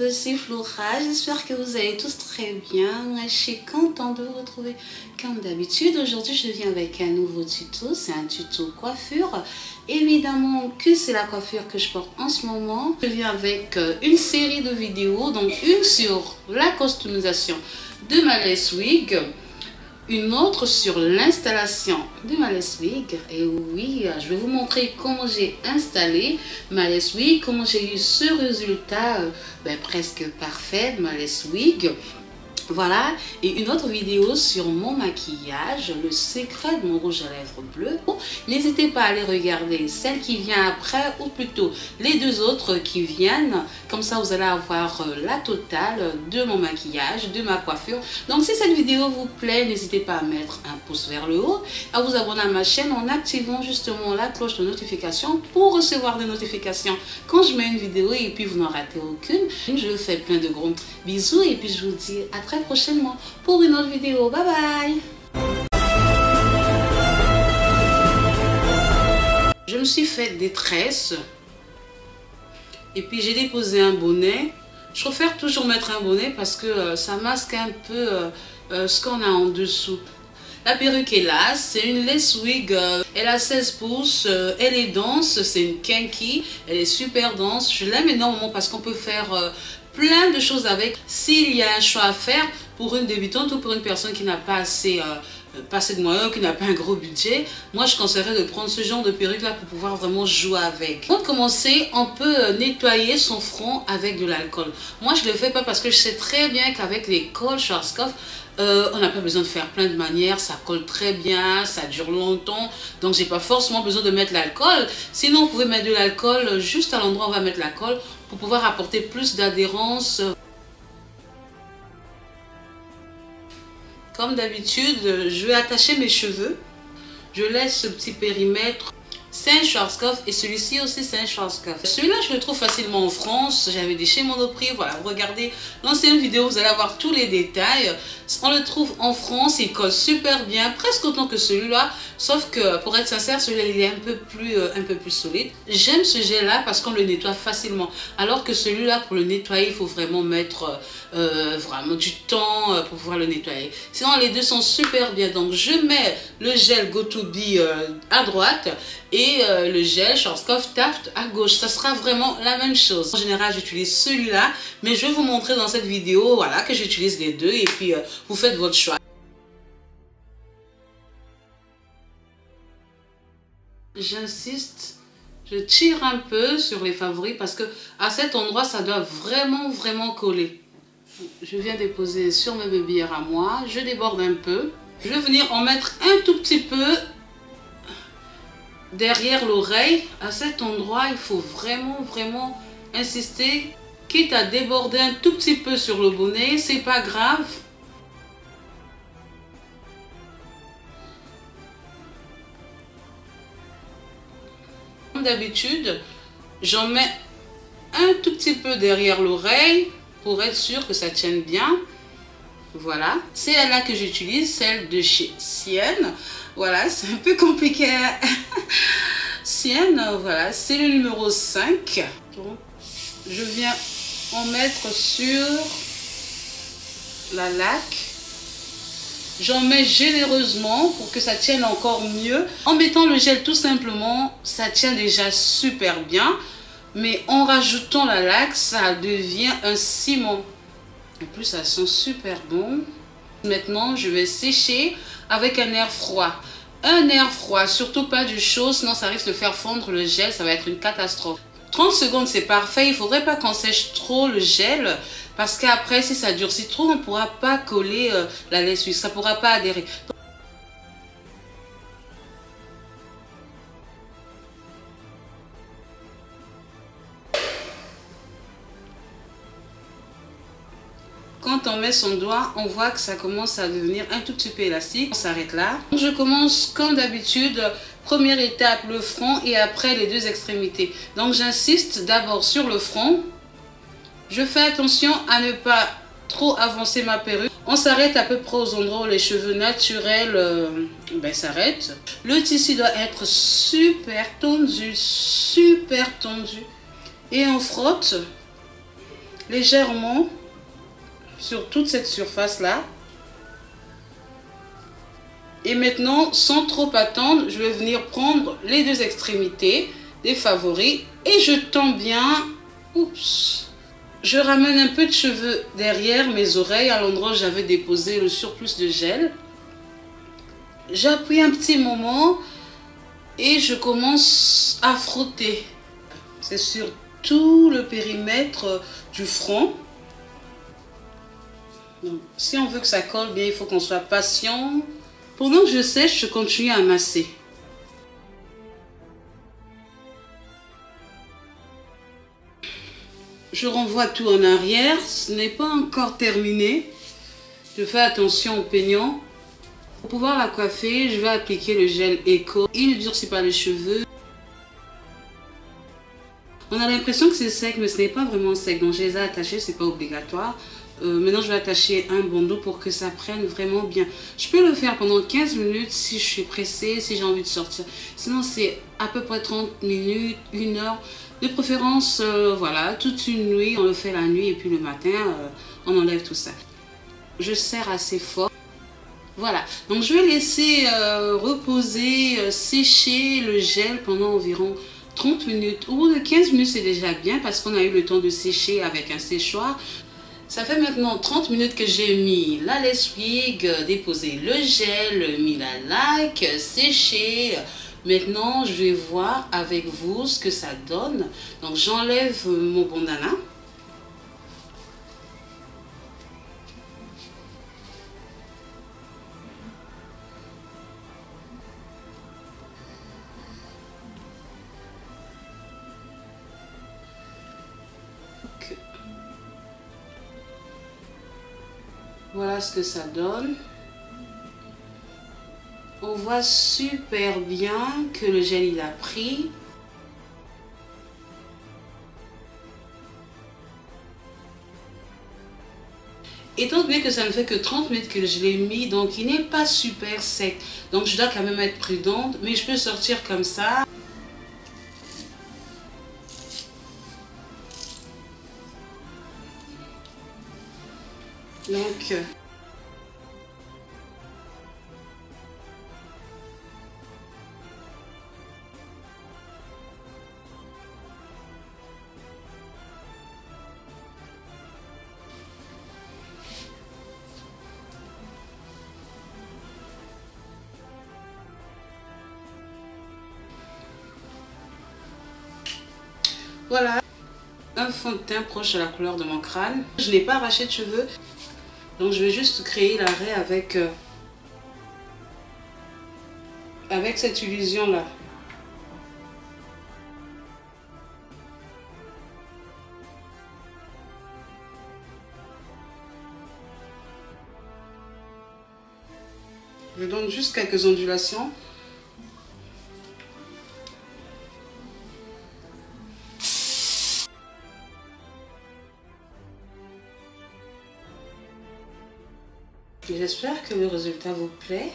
C'est Flora, j'espère que vous allez tous très bien. Moi, je suis contente de vous retrouver comme d'habitude. Aujourd'hui, je viens avec un nouveau tuto, c'est un tuto coiffure. Évidemment que c'est la coiffure que je porte en ce moment. Je viens avec une série de vidéos, donc une sur la customisation de ma lace wig, une autre sur l'installation de ma lace wig. Et oui, je vais vous montrer comment j'ai installé ma lace wig, comment j'ai eu ce résultat presque parfait de ma lace wig. Voilà, et une autre vidéo sur mon maquillage, le secret de mon rouge à lèvres bleu. N'hésitez pas à aller regarder celle qui vient après, ou plutôt les deux autres qui viennent. Comme ça, vous allez avoir la totale de mon maquillage, de ma coiffure. Donc, si cette vidéo vous plaît, n'hésitez pas à mettre un pouce vers le haut, à vous abonner à ma chaîne en activant justement la cloche de notification pour recevoir des notifications quand je mets une vidéo et puis vous n'en ratez aucune. Je vous fais plein de gros bisous et puis je vous dis à très prochainement pour une autre vidéo. Bye bye. Je me suis fait des tresses et puis j'ai déposé un bonnet. Je préfère toujours mettre un bonnet parce que ça masque un peu ce qu'on a en dessous. La perruque est là, c'est une lace wig, elle a 16 pouces, elle est dense, c'est une kinky, elle est super dense. Je l'aime énormément parce qu'on peut faire plein de choses avec. S'il y a un choix à faire pour une débutante ou pour une personne qui n'a pas assez de moyens, qui n'a pas un gros budget, moi je conseillerais de prendre ce genre de perruque là pour pouvoir vraiment jouer avec. Avant de commencer, on peut nettoyer son front avec de l'alcool. Moi je le fais pas parce que je sais très bien qu'avec les cols Schwarzkopf, on n'a pas besoin de faire plein de manières, ça colle très bien, ça dure longtemps, donc j'ai pas forcément besoin de mettre l'alcool. Sinon vous pouvez mettre de l'alcool juste à l'endroit où on va mettre l'alcool pour pouvoir apporter plus d'adhérence. Comme d'habitude, je vais attacher mes cheveux. Je laisse ce petit périmètre. C'est un Schwarzkopf et celui-ci aussi c'est un Schwarzkopf. Celui-là je le trouve facilement en France. J'avais des chez Monoprix. Voilà, vous regardez l'ancienne vidéo, vous allez avoir tous les détails. On le trouve en France, il colle super bien, presque autant que celui-là. Sauf que pour être sincère, celui-là il est un peu plus solide. J'aime ce gel là parce qu'on le nettoie facilement. Alors que celui-là pour le nettoyer, il faut vraiment mettre vraiment du temps pour pouvoir le nettoyer. Sinon les deux sont super bien. Donc je mets le gel Go2b à droite et le gel Schwarzkopf Taft à gauche. Ça sera vraiment la même chose. En général j'utilise celui-là, mais je vais vous montrer dans cette vidéo voilà, que j'utilise les deux et puis vous faites votre choix. J'insiste, je tire un peu sur les favoris parce que à cet endroit ça doit vraiment coller. Je viens déposer sur mes babyères à moi, je déborde un peu. Je vais venir en mettre un tout petit peu derrière l'oreille. À cet endroit il faut vraiment insister, quitte à déborder un tout petit peu sur le bonnet, c'est pas grave. Comme d'habitude, j'en mets un tout petit peu derrière l'oreille pour être sûr que ça tienne bien. Voilà, c'est là que j'utilise, celle de chez Sienne. Voilà, c'est un peu compliqué. Sienne, voilà, c'est le numéro 5. Donc, je viens en mettre sur la laque. J'en mets généreusement pour que ça tienne encore mieux. En mettant le gel tout simplement, ça tient déjà super bien. Mais en rajoutant la laque, ça devient un ciment. En plus, ça sent super bon. Maintenant, je vais sécher avec un air froid. Un air froid, surtout pas du chaud, sinon ça risque de faire fondre le gel, ça va être une catastrophe. 30 secondes, c'est parfait. Il ne faudrait pas qu'on sèche trop le gel parce qu'après, si ça durcit trop, on ne pourra pas coller la lace wig. Ça ne pourra pas adhérer. Quand on met son doigt, on voit que ça commence à devenir un tout petit peu élastique. On s'arrête là. Je commence comme d'habitude, première étape, le front et après les deux extrémités. Donc j'insiste d'abord sur le front. Je fais attention à ne pas trop avancer ma perruque. On s'arrête à peu près aux endroits où les cheveux naturels s'arrêtent. Le tissu doit être super tendu, super tendu. Et on frotte légèrement sur toute cette surface là. Et maintenant, sans trop attendre, je vais venir prendre les deux extrémités des favoris et je tends bien. Oups. Je ramène un peu de cheveux derrière mes oreilles à l'endroit où j'avais déposé le surplus de gel. J'appuie un petit moment et je commence à frotter. C'est sur tout le périmètre du front. Donc, si on veut que ça colle bien, il faut qu'on soit patient. Pendant que je sèche, je continue à masser. Je renvoie tout en arrière. Ce n'est pas encore terminé. Je fais attention au peignant. Pour pouvoir la coiffer, je vais appliquer le gel Eco. Il ne durcit pas les cheveux. On a l'impression que c'est sec, mais ce n'est pas vraiment sec. Donc je les ai attachés, c'est pas obligatoire. Maintenant, je vais attacher un bandeau pour que ça prenne vraiment bien. Je peux le faire pendant 15 minutes si je suis pressée, si j'ai envie de sortir. Sinon, c'est à peu près 30 minutes, 1 heure. De préférence, voilà, toute une nuit. On le fait la nuit et puis le matin, on enlève tout ça. Je serre assez fort. Voilà, donc je vais laisser reposer, sécher le gel pendant environ 30 minutes. Au bout de 15 minutes, c'est déjà bien parce qu'on a eu le temps de sécher avec un séchoir. Ça fait maintenant 30 minutes que j'ai mis la lessive, déposé le gel, mis la laque, séché. Maintenant, je vais voir avec vous ce que ça donne. Donc, j'enlève mon bandana. Voilà ce que ça donne. On voit super bien que le gel il a pris. Étant donné que ça ne fait que 30 minutes que je l'ai mis, donc il n'est pas super sec. Donc je dois quand même être prudente, mais je peux sortir comme ça. Donc, voilà, un fond de teint proche de la couleur de mon crâne. Je n'ai pas arraché de cheveux, donc je vais juste créer l'arrêt avec cette illusion là. Je donne juste quelques ondulations. J'espère que le résultat vous plaît.